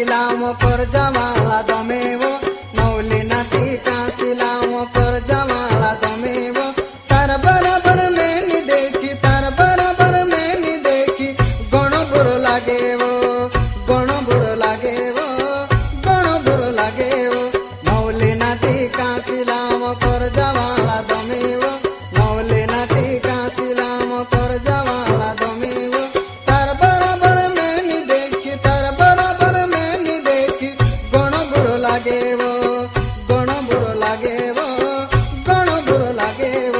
शिलाम कर जमाला दमेवो नवली नाटी का शिलाम कर जमाला दमेवो तार बराबर में नी देखी तार बराबर में नी देखी गण बुरो लागेवो गण बुरो लागेवो गण बुरो लागेवो नवली नाटी का शिलाम कर जमाला दमेवो नवली नाटी का शिलाम कर जमाला दमेवो तार बराबर में नी देखी तार बराबर में नी देखी गण बुरो लागेवो गण बुरो लागेवो गण बुरो लागेवो।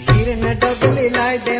हिरन डगली लाई दे